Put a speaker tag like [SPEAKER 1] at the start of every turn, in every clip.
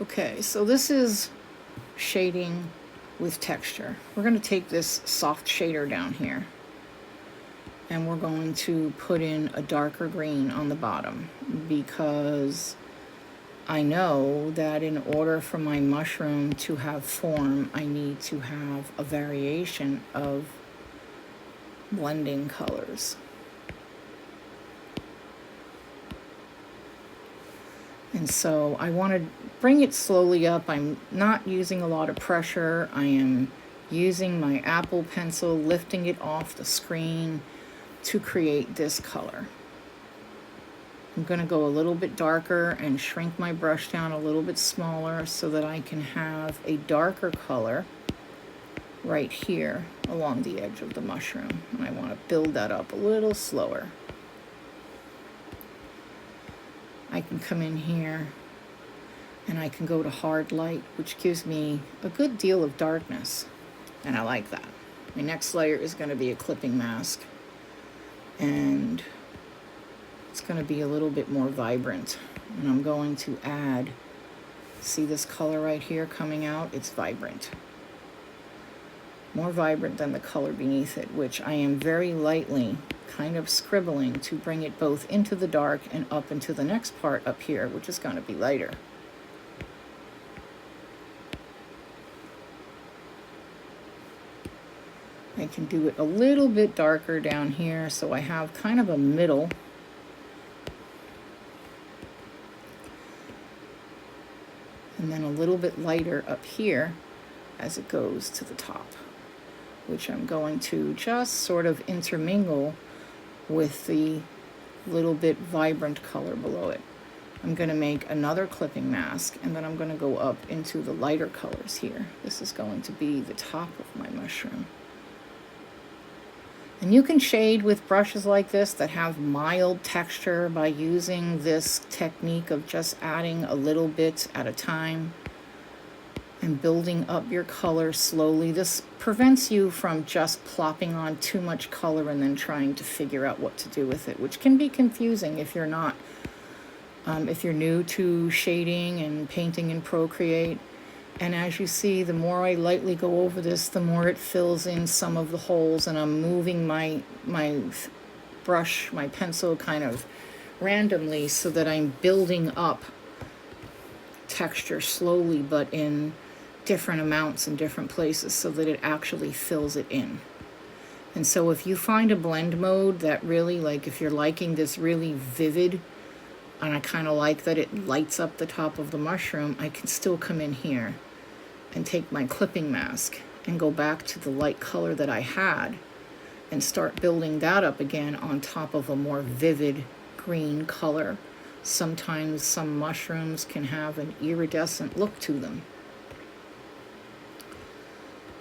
[SPEAKER 1] Okay, so this is shading with texture. We're going to take this soft shader down here and we're going to put in a darker green on the bottom, because I know that in order for my mushroom to have form, I need to have a variation of blending colors. And so I want to bring it slowly up. I'm not using a lot of pressure. I am using my Apple pencil, lifting it off the screen to create this color. I'm going to go a little bit darker and shrink my brush down a little bit smaller so that I can have a darker color right here along the edge of the mushroom. And I want to build that up a little slower. I can come in here and I can go to hard light, which gives me a good deal of darkness, and I like that. My next layer is going to be a clipping mask, and it's going to be a little bit more vibrant, and I'm going to add, see this color right here coming out? It's vibrant. More vibrant than the color beneath it, which I am very lightly kind of scribbling to bring it both into the dark and up into the next part up here, which is going to be lighter. I can do it a little bit darker down here, so I have kind of a middle. And then a little bit lighter up here as it goes to the top, which I'm going to just sort of intermingle with the little bit vibrant color below it. I'm going to make another clipping mask, and then I'm going to go up into the lighter colors here. This is going to be the top of my mushroom. And you can shade with brushes like this that have mild texture by using this technique of just adding a little bit at a time and building up your color slowly. This prevents you from just plopping on too much color and then trying to figure out what to do with it, which can be confusing if you're not, if you're new to shading and painting in Procreate. And as you see, the more I lightly go over this, the more it fills in some of the holes, and I'm moving my brush, my pencil kind of randomly so that I'm building up texture slowly, but in different amounts in different places so that it actually fills it in. And so if you find a blend mode that really, like if you're liking this really vivid, and I kind of like that it lights up the top of the mushroom, I can still come in here and take my clipping mask and go back to the light color that I had and start building that up again on top of a more vivid green color. Sometimes some mushrooms can have an iridescent look to them.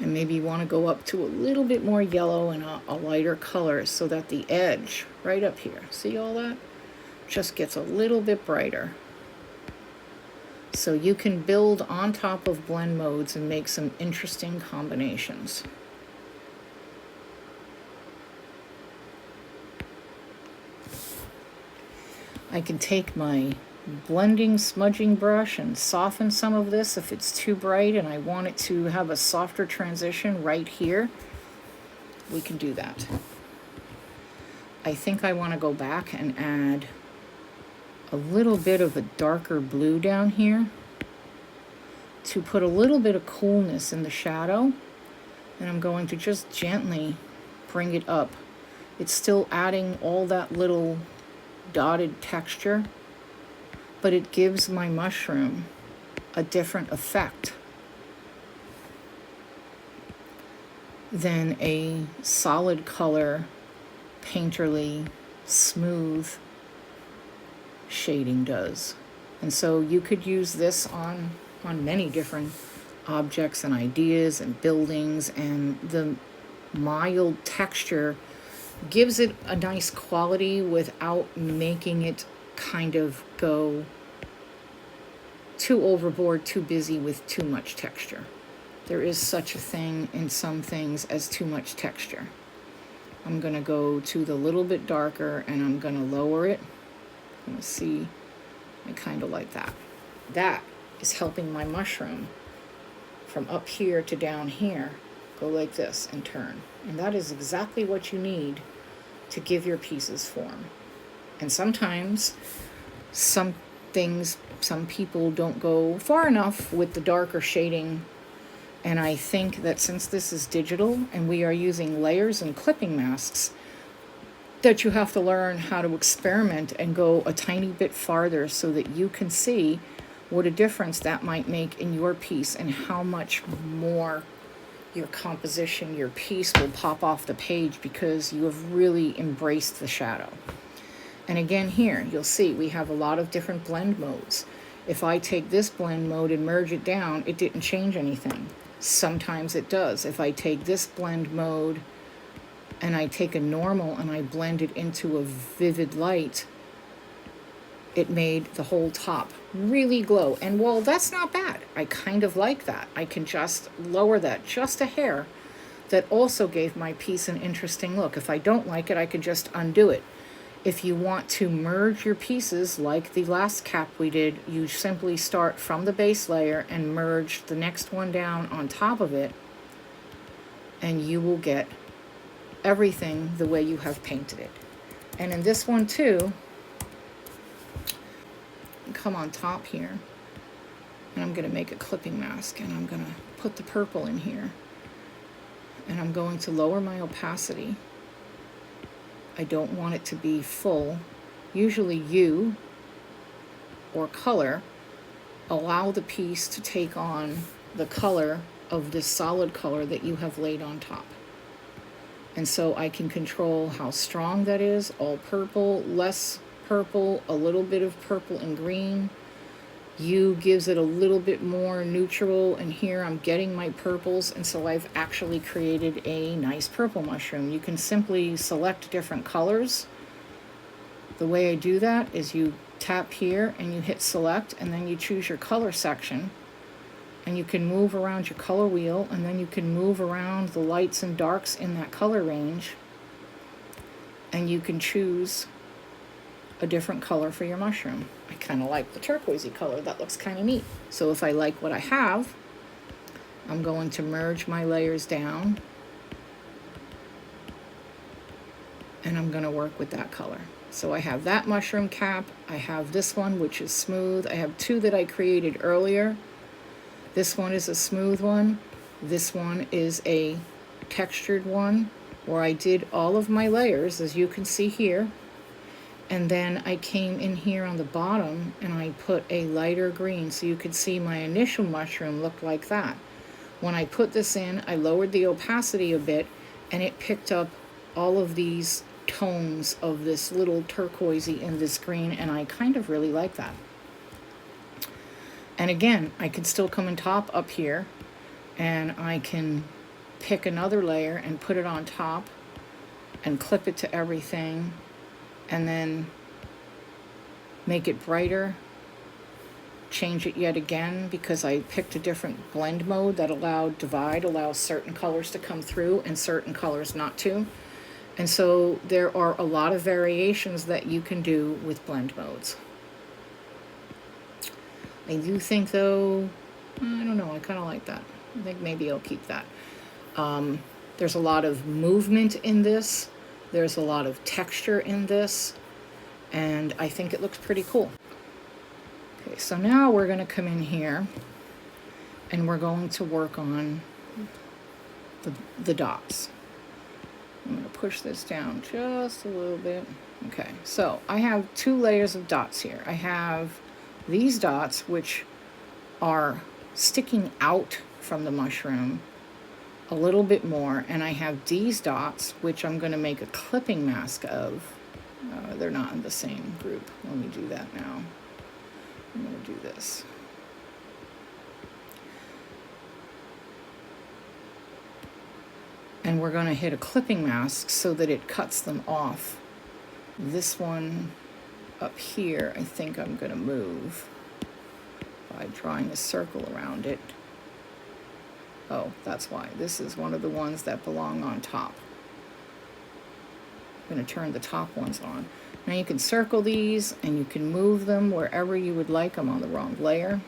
[SPEAKER 1] And maybe you want to go up to a little bit more yellow and a lighter color so that the edge right up here, see all that? Just gets a little bit brighter. So you can build on top of blend modes and make some interesting combinations. I can take my blending smudging brush and soften some of this if it's too bright and I want it to have a softer transition right here. We can do that. I think I want to go back and add a little bit of a darker blue down here to put a little bit of coolness in the shadow, and I'm going to just gently bring it up. It's still adding all that little dotted texture, but it gives my mushroom a different effect than a solid color, painterly, smooth shading does. And so you could use this on many different objects and ideas and buildings, and the mild texture gives it a nice quality without making it kind of go too overboard, too busy with too much texture. There is such a thing in some things as too much texture. I'm going to go to the little bit darker and I'm going to lower it. You see, I kind of like that. That is helping my mushroom from up here to down here go like this and turn. And that is exactly what you need to give your pieces form. And sometimes some people don't go far enough with the darker shading. And I think that since this is digital and we are using layers and clipping masks, that you have to learn how to experiment and go a tiny bit farther so that you can see what a difference that might make in your piece and how much more your composition, your piece will pop off the page because you have really embraced the shadow. And again here, you'll see we have a lot of different blend modes. If I take this blend mode and merge it down, it didn't change anything. Sometimes it does. If I take this blend mode and I take a normal and I blend it into a vivid light, it made the whole top really glow. And well, that's not bad. I kind of like that. I can just lower that just a hair. That also gave my piece an interesting look. If I don't like it, I could just undo it. If you want to merge your pieces like the last cap we did, you simply start from the base layer and merge the next one down on top of it, and you will get everything the way you have painted it. And in this one too, come on top here, and I'm going to make a clipping mask, and I'm going to put the purple in here, and I'm going to lower my opacity. I don't want it to be full. Usually you or color allow the piece to take on the color of this solid color that you have laid on top. And so I can control how strong that is, all purple, less purple, a little bit of purple and green. You gives it a little bit more neutral, and here I'm getting my purples, and so I've actually created a nice purple mushroom. You can simply select different colors. The way I do that is you tap here and you hit select, and then you choose your color section, and you can move around your color wheel, and then you can move around the lights and darks in that color range, and you can choose a different color for your mushroom. I kind of like the turquoisey color. That looks kind of neat. So if I like what I have, I'm going to merge my layers down, and I'm going to work with that color. So I have that mushroom cap. I have this one, which is smooth. I have two that I created earlier. This one is a smooth one. This one is a textured one where I did all of my layers, as you can see here. And then I came in here on the bottom and I put a lighter green, so you could see my initial mushroom looked like that. When I put this in, I lowered the opacity a bit, and it picked up all of these tones of this little turquoisey and this green, and I kind of really like that. And again, I can still come and top up here, and I can pick another layer and put it on top and clip it to everything, and then make it brighter, change it yet again because I picked a different blend mode that allows certain colors to come through and certain colors not to. And so there are a lot of variations that you can do with blend modes. I do think though, I don't know, I kind of like that. I think maybe I'll keep that. There's a lot of movement in this. There's a lot of texture in this, and I think it looks pretty cool. Okay, so now we're going to come in here and we're going to work on the dots. I'm going to push this down just a little bit. Okay, so I have two layers of dots here. I have these dots, which are sticking out from the mushroom a little bit more, and I have these dots, which I'm going to make a clipping mask of. They're not in the same group. Let me do that now. I'm going to do this. And we're going to hit a clipping mask so that it cuts them off. This one up here, I think I'm going to move by drawing a circle around it. Oh, that's why. This is one of the ones that belong on top. I'm going to turn the top ones on. Now you can circle these and you can move them wherever you would like. I'm on the wrong layer.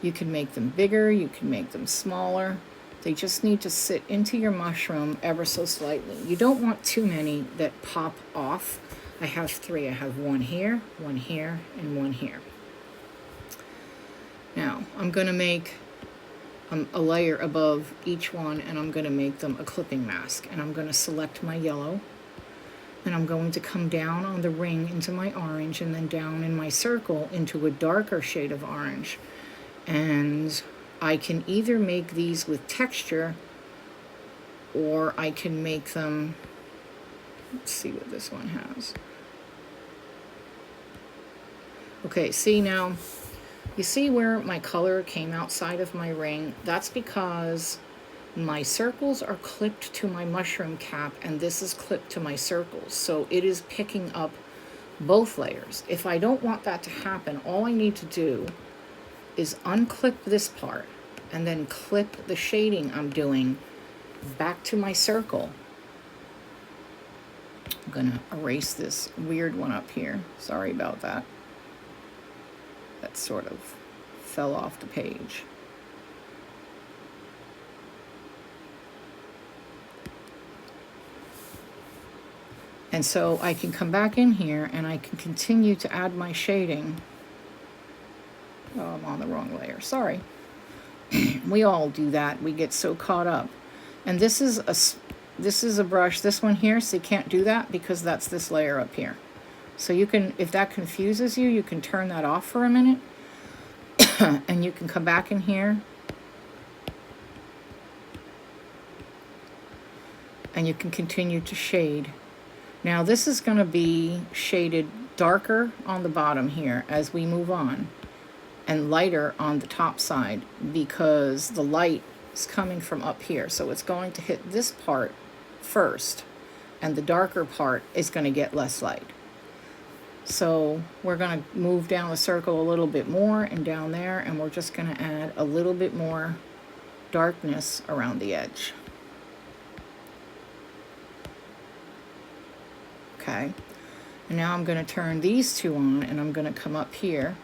[SPEAKER 1] You can make them bigger, you can make them smaller. They just need to sit into your mushroom ever so slightly. You don't want too many that pop off. I have 3. I have one here, and one here. Now, I'm going to make a layer above each one, and I'm going to make them a clipping mask. And I'm going to select my yellow, and I'm going to come down on the ring into my orange, and then down in my circle into a darker shade of orange. And I can either make these with texture, or I can make them, let's see what this one has. Okay, see now, you see where my color came outside of my ring? That's because my circles are clipped to my mushroom cap, and this is clipped to my circles. So it is picking up both layers. If I don't want that to happen, all I need to do is unclip this part and then clip the shading I'm doing back to my circle. I'm gonna erase this weird one up here. Sorry about that. That sort of fell off the page. And so I can come back in here and I can continue to add my shading. Oh, I'm on the wrong layer, sorry. We all do that, we get so caught up. And this is a brush, this one here, so you can't do that because that's this layer up here. So you can, if that confuses you, you can turn that off for a minute and you can come back in here and you can continue to shade. Now this is going to be shaded darker on the bottom here as we move on, and lighter on the top side because the light is coming from up here. So it's going to hit this part first, and the darker part is going to get less light. So we're going to move down the circle a little bit more and down there, and we're just going to add a little bit more darkness around the edge. Okay, and now I'm going to turn these two on, and I'm going to come up here,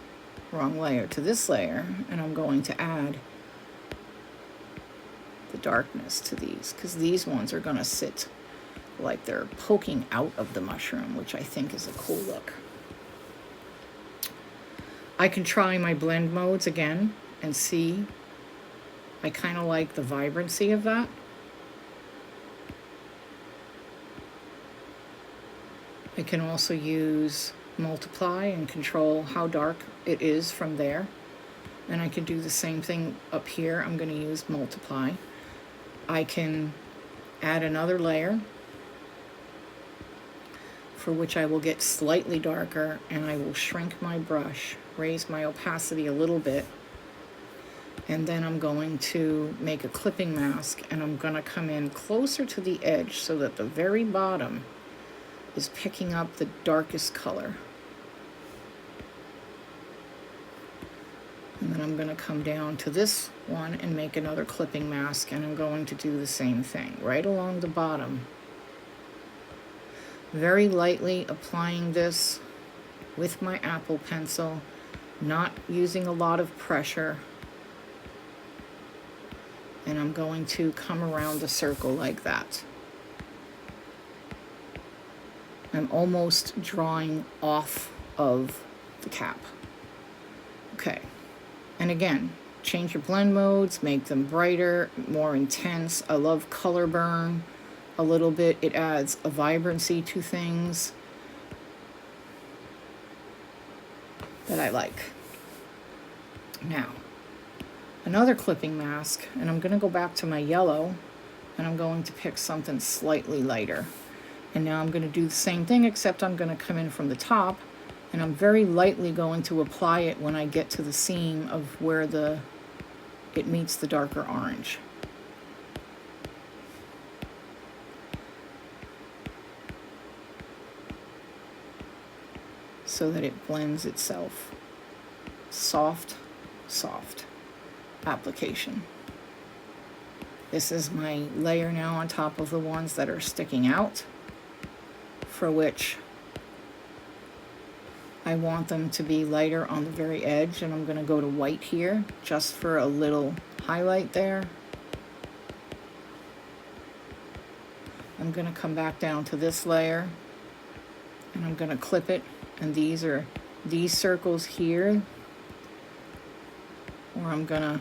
[SPEAKER 1] wrong layer, to this layer, and I'm going to add the darkness to these, because these ones are going to sit like they're poking out of the mushroom, which I think is a cool look. I can try my blend modes again and see. I kind of like the vibrancy of that. I can also use multiply and control how dark it is from there. And I can do the same thing up here. I'm going to use multiply. I can add another layer, for which I will get slightly darker, and I will shrink my brush, raise my opacity a little bit, and then I'm going to make a clipping mask, and I'm going to come in closer to the edge so that the very bottom is picking up the darkest color. And then I'm going to come down to this one and make another clipping mask, and I'm going to do the same thing right along the bottom. Very lightly applying this with my Apple pencil, not using a lot of pressure. And I'm going to come around the circle like that. I'm almost drawing off of the cap. Okay, and again, change your blend modes, make them brighter, more intense. I love color burn a little bit. It adds a vibrancy to things that I like. Now, another clipping mask, and I'm going to go back to my yellow, and I'm going to pick something slightly lighter. And now I'm going to do the same thing, except I'm going to come in from the top, and I'm very lightly going to apply it when I get to the seam of where it meets the darker orange. So that it blends itself. Soft, soft application. This is my layer now on top of the ones that are sticking out, for which I I want them to be lighter on the very edge, and I'm going to go to white here just for a little highlight there. I'm going to come back down to this layer and I'm going to clip it, and these are these circles here where I'm going to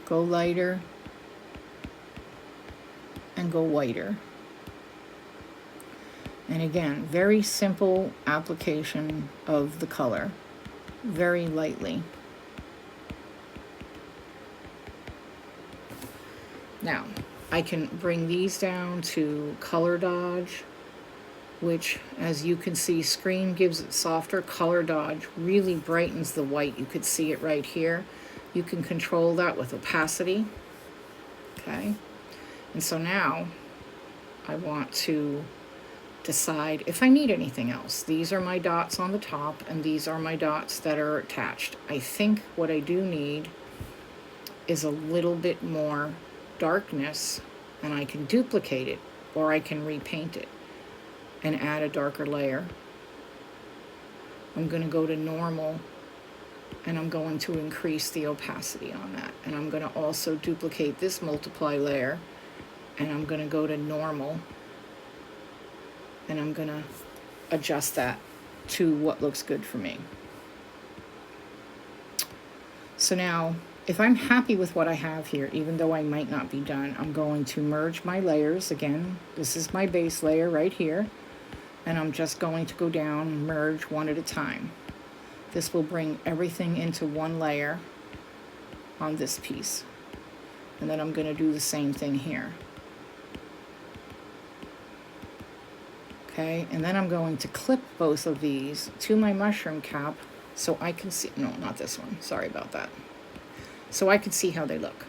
[SPEAKER 1] go lighter and go whiter. And again, very simple application of the color, very lightly. Now, I can bring these down to color dodge, which, as you can see, screen gives it softer. Color dodge really brightens the white. You could see it right here. You can control that with opacity. Okay. And so now I want to decide if I need anything else. These are my dots on the top, and these are my dots that are attached. I think what I do need is a little bit more darkness, and I can duplicate it, or I can repaint it and add a darker layer. I'm going to go to normal, and I'm going to increase the opacity on that. And I'm going to also duplicate this multiply layer, and I'm going to go to normal, and I'm going to adjust that to what looks good for me. So now, if I'm happy with what I have here, even though I might not be done, I'm going to merge my layers. Again, this is my base layer right here, and I'm just going to go down and merge one at a time. This will bring everything into one layer on this piece. And then I'm going to do the same thing here. Okay, and then I'm going to clip both of these to my mushroom cap so I can see, no, not this one, sorry about that. So I can see how they look.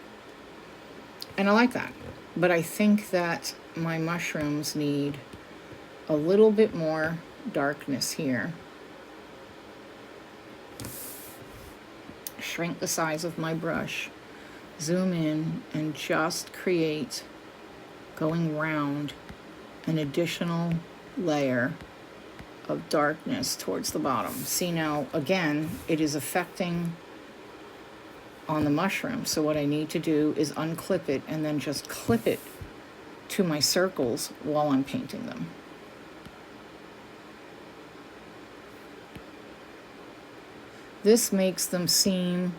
[SPEAKER 1] And I like that. But I think that my mushrooms need a little bit more darkness here. Shrink the size of my brush, zoom in, and just create, going round, an additional layer of darkness towards the bottom. See now, again, it is affecting on the mushroom. So what I need to do is unclip it and then just clip it to my circles while I'm painting them. This makes them seem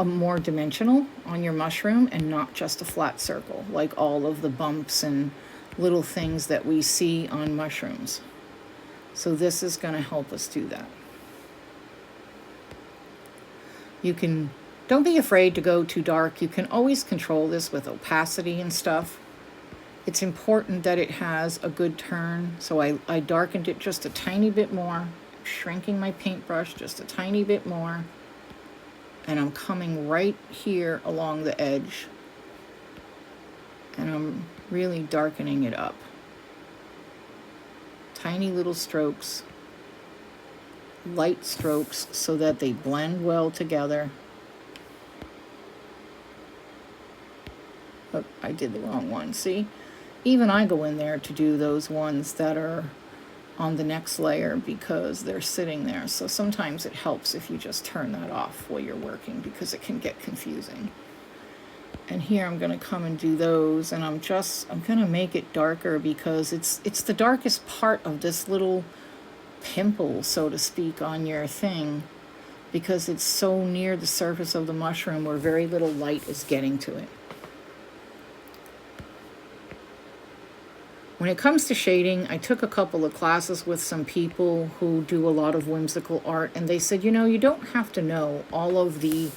[SPEAKER 1] more dimensional on your mushroom and not just a flat circle, like all of the bumps and little things that we see on mushrooms. So this is going to help us do that. You can, don't be afraid to go too dark. You can always control this with opacity and stuff. It's important that it has a good turn. So I darkened it just a tiny bit more, shrinking my paintbrush just a tiny bit more. And I'm coming right here along the edge. And I'm really darkening it up. Tiny little strokes. Light strokes so that they blend well together. Oh, I did the wrong one. See? Even I go in there to do those ones that are on the next layer because they're sitting there. So sometimes it helps if you just turn that off while you're working because it can get confusing. And here I'm going to come and do those, and I'm going to make it darker because it's the darkest part of this little pimple, so to speak, on your thing, because it's so near the surface of the mushroom where very little light is getting to it. When it comes to shading, I took a couple of classes with some people who do a lot of whimsical art, and they said, you know, you don't have to know all of the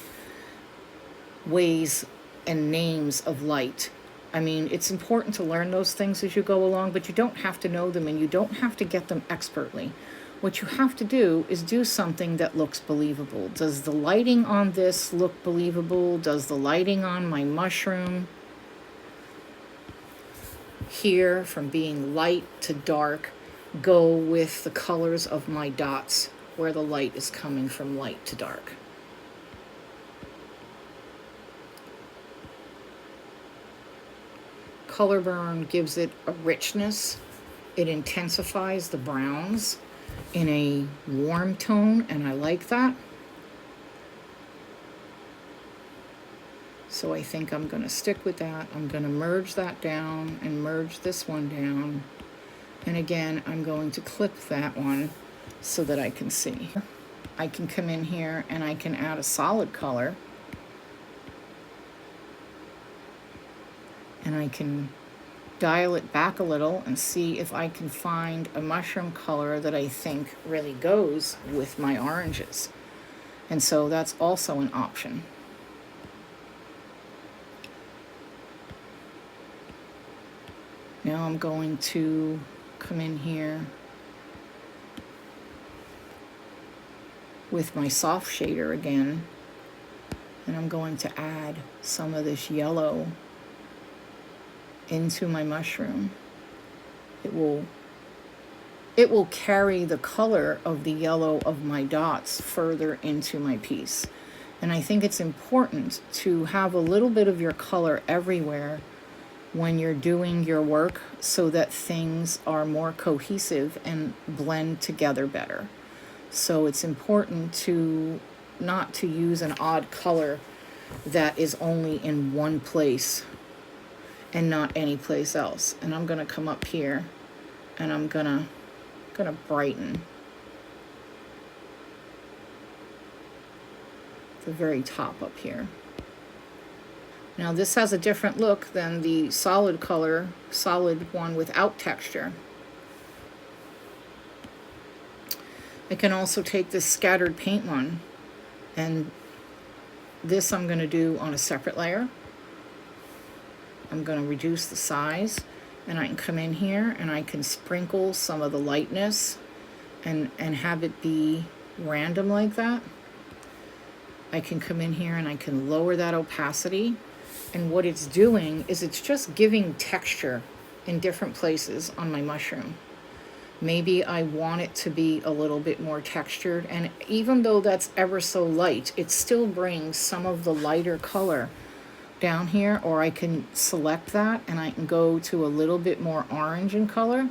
[SPEAKER 1] ways and names of light. I mean, it's important to learn those things as you go along, but you don't have to know them, and you don't have to get them expertly. What you have to do is do something that looks believable. Does the lighting on this look believable? Does the lighting on my mushroom here, from being light to dark, go with the colors of my dots where the light is coming from light to dark? Color burn gives it a richness. It intensifies the browns. in a warm tone, and I like that. So I think I'm going to stick with that. I'm going to merge that down and merge this one down. And again, I'm going to clip that one so that I can see. I can come in here and I can add a solid color. And I can dial it back a little and see if I can find a mushroom color that I think really goes with my oranges. And so that's also an option. Now I'm going to come in here with my soft shader again, and I'm going to add some of this yellow into my mushroom. It will carry the color of the yellow of my dots further into my piece. And I think it's important to have a little bit of your color everywhere when you're doing your work so that things are more cohesive and blend together better. So it's important to not to use an odd color that is only in one place and not any place else. And I'm gonna come up here and I'm gonna brighten the very top up here. Now this has a different look than the solid color, solid one without texture. I can also take this scattered paint one, and this I'm going to do on a separate layer. I'm going to reduce the size, and I can come in here and I can sprinkle some of the lightness and have it be random like that. I can come in here and I can lower that opacity. And what it's doing is it's just giving texture in different places on my mushroom. Maybe I want it to be a little bit more textured, and even though that's ever so light, it still brings some of the lighter color down here, or I can select that and I can go to a little bit more orange in color.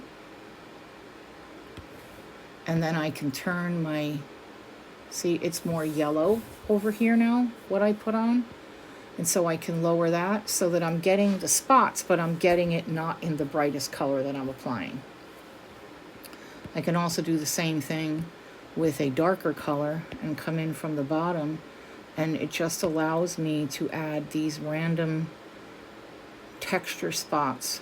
[SPEAKER 1] And then I can turn my, see, it's more yellow over here now, what I put on. And so I can lower that so that I'm getting the spots, but I'm getting it not in the brightest color that I'm applying. I can also do the same thing with a darker color and come in from the bottom, and it just allows me to add these random texture spots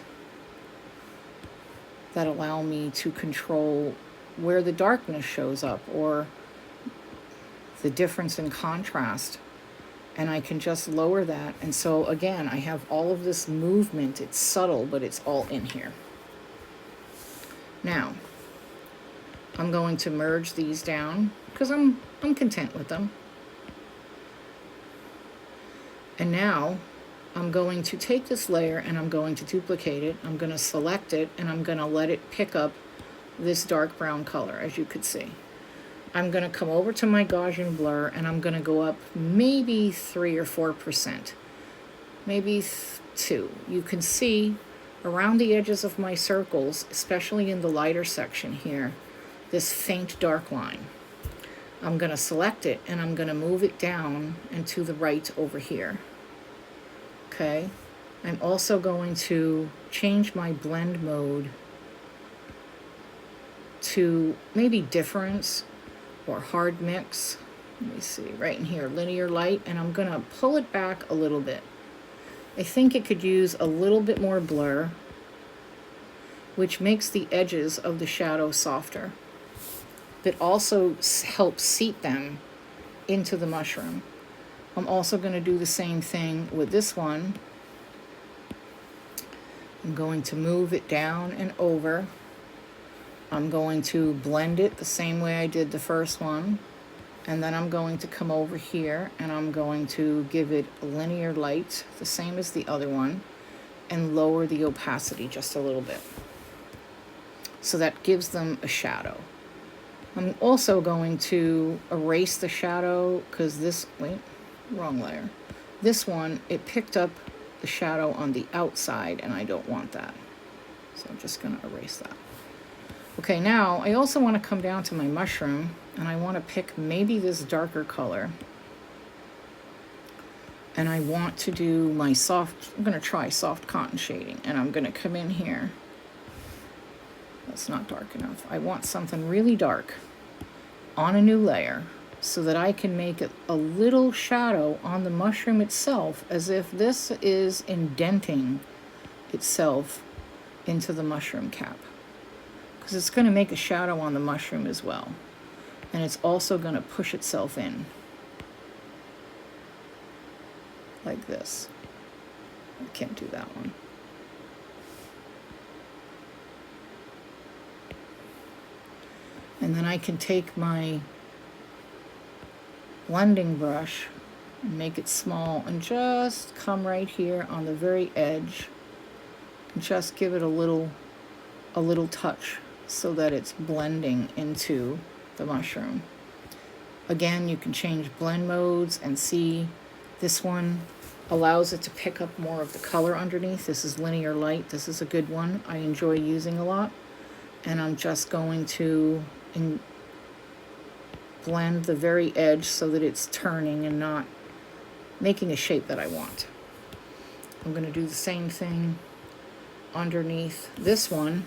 [SPEAKER 1] that allow me to control where the darkness shows up or the difference in contrast. And I can just lower that. And so again, I have all of this movement. It's subtle, but it's all in here. Now, I'm going to merge these down because I'm content with them. And now I'm going to take this layer and I'm going to duplicate it. I'm going to select it and I'm going to let it pick up this dark brown color, as you could see. I'm going to come over to my Gaussian blur and I'm going to go up maybe 3 or 4%, maybe 2. You can see around the edges of my circles, especially in the lighter section here, this faint dark line. I'm going to select it and I'm going to move it down and to the right over here. Okay. I'm also going to change my blend mode to maybe difference or hard mix. Let me see, right in here, linear light, and I'm gonna pull it back a little bit. I think it could use a little bit more blur, which makes the edges of the shadow softer, but also helps seat them into the mushroom. I'm also gonna do the same thing with this one. I'm going to move it down and over. I'm going to blend it the same way I did the first one, and then I'm going to come over here and I'm going to give it a linear light, the same as the other one, and lower the opacity just a little bit. So that gives them a shadow. I'm also going to erase the shadow because this, wait, wrong layer. This one, it picked up the shadow on the outside and I don't want that. So I'm just gonna erase that. Okay, now I also want to come down to my mushroom, and I want to pick maybe this darker color. And I want to do my soft, I'm going to try soft cotton shading, and I'm going to come in here. That's not dark enough. I want something really dark on a new layer so that I can make it a little shadow on the mushroom itself, as if this is indenting itself into the mushroom cap. Because it's going to make a shadow on the mushroom as well. And it's also going to push itself in. Like this. I can't do that one. And then I can take my blending brush and make it small and just come right here on the very edge and just give it a little touch so that it's blending into the mushroom. Again, you can change blend modes and see this one allows it to pick up more of the color underneath. This is linear light. This is a good one I enjoy using a lot. And I'm just going to blend the very edge so that it's turning and not making a shape that I want. I'm going to do the same thing underneath this one,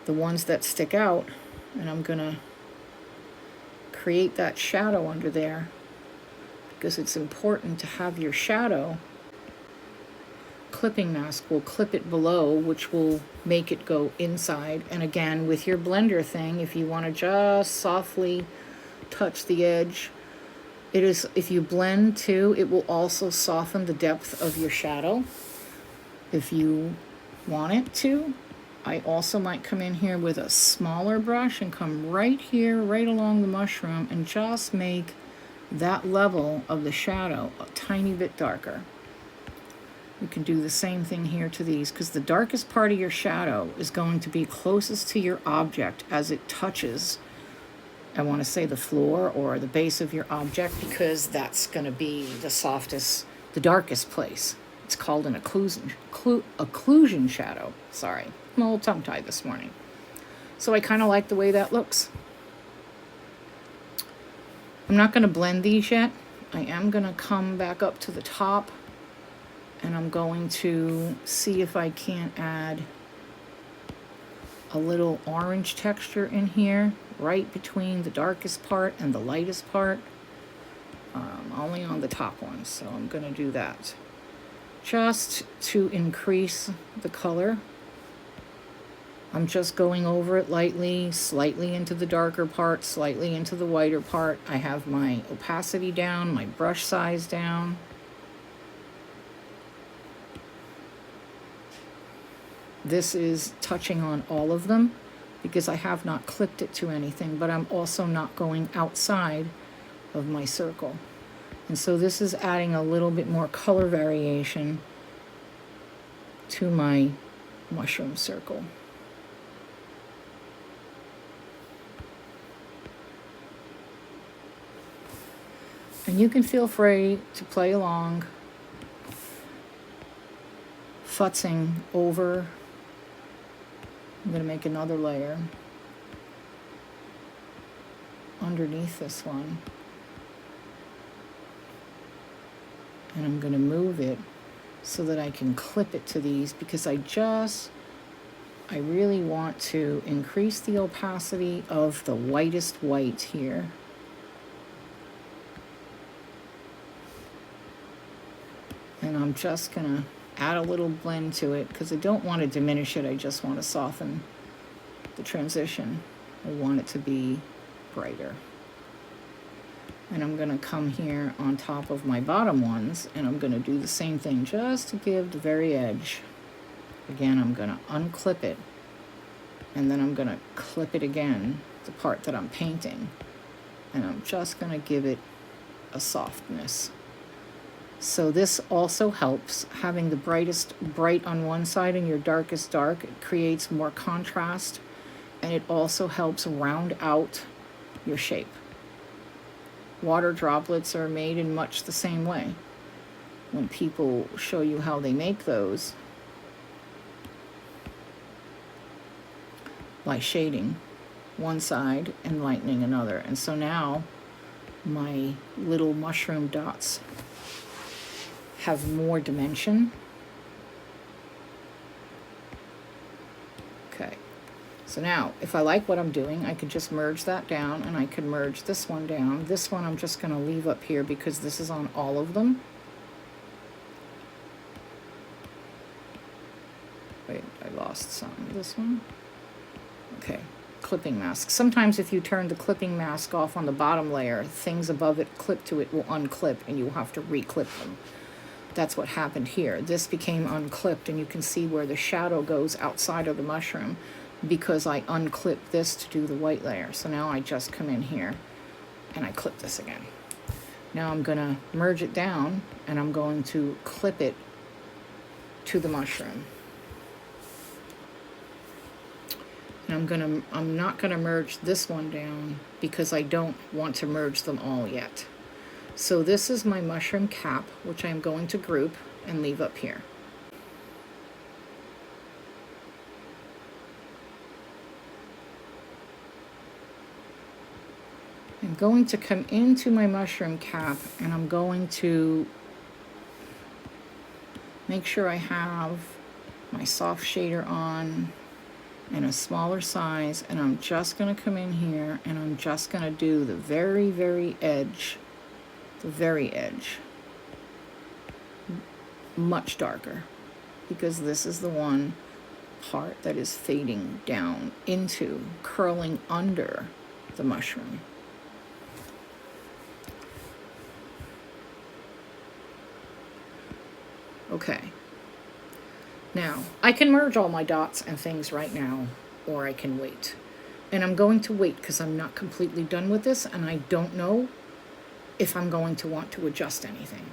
[SPEAKER 1] the ones that stick out, and I'm going to create that shadow under there because it's important to have your shadow. Clipping mask will clip it below, which will make it go inside. And again, with your blender thing, if you want to just softly touch the edge, it is, if you blend too, it will also soften the depth of your shadow if you want it to. I also might come in here with a smaller brush and come right here, right along the mushroom, and just make that level of the shadow a tiny bit darker. You can do the same thing here to these, because the darkest part of your shadow is going to be closest to your object as it touches, I want to say, the floor or the base of your object, because that's going to be the softest, the darkest place. It's called an occlusion shadow. Sorry, I'm a little tongue-tied this morning. So I kind of like the way that looks. I'm not going to blend these yet. I am going to come back up to the top, and I'm going to see if I can't add a little orange texture in here, right between the darkest part and the lightest part. Only on the top one, so I'm going to do that. Just to increase the color. I'm just going over it lightly, slightly into the darker part, slightly into the whiter part. I have my opacity down, my brush size down. This is touching on all of them because I have not clipped it to anything, but I'm also not going outside of my circle. And so this is adding a little bit more color variation to my mushroom circle. And you can feel free to play along, futzing over. I'm going to make another layer underneath this one. And I'm going to move it so that I can clip it to these, because I really want to increase the opacity of the whitest white here. And I'm just going to add a little blend to it because I don't want to diminish it. I just want to soften the transition. I want it to be brighter. And I'm going to come here on top of my bottom ones, and I'm going to do the same thing just to give the very edge. Again, I'm going to unclip it, and then I'm going to clip it again, the part that I'm painting. And I'm just going to give it a softness. So this also helps, having the brightest bright on one side and your darkest dark. It creates more contrast, and it also helps round out your shape. Water droplets are made in much the same way. When people show you how they make those, by shading one side and lightening another. And so now my little mushroom dots have more dimension. Okay, so now if I like what I'm doing, I could just merge that down, and I could merge this one down. This one I'm just going to leave up here because this is on all of them. Wait, I lost some. This one. Okay, clipping mask. Sometimes if you turn the clipping mask off on the bottom layer, things above it clipped to it will unclip and you'll have to re-clip them. That's what happened here. This became unclipped, and you can see where the shadow goes outside of the mushroom because I unclipped this to do the white layer. So now I just come in here and I clip this again. Now I'm going to merge it down, and I'm going to clip it to the mushroom. And I'm not gonna merge this one down because I don't want to merge them all yet. So this is my mushroom cap, which I'm going to group and leave up here. I'm going to come into my mushroom cap, and I'm going to make sure I have my soft shader on in a smaller size, and I'm just going to come in here and I'm just going to do the very, very edge, much darker, because this is the one part that is fading down into, curling under the mushroom. Okay. Now, I can merge all my dots and things right now, or I can wait. And I'm going to wait because I'm not completely done with this, and I don't know if I'm going to want to adjust anything.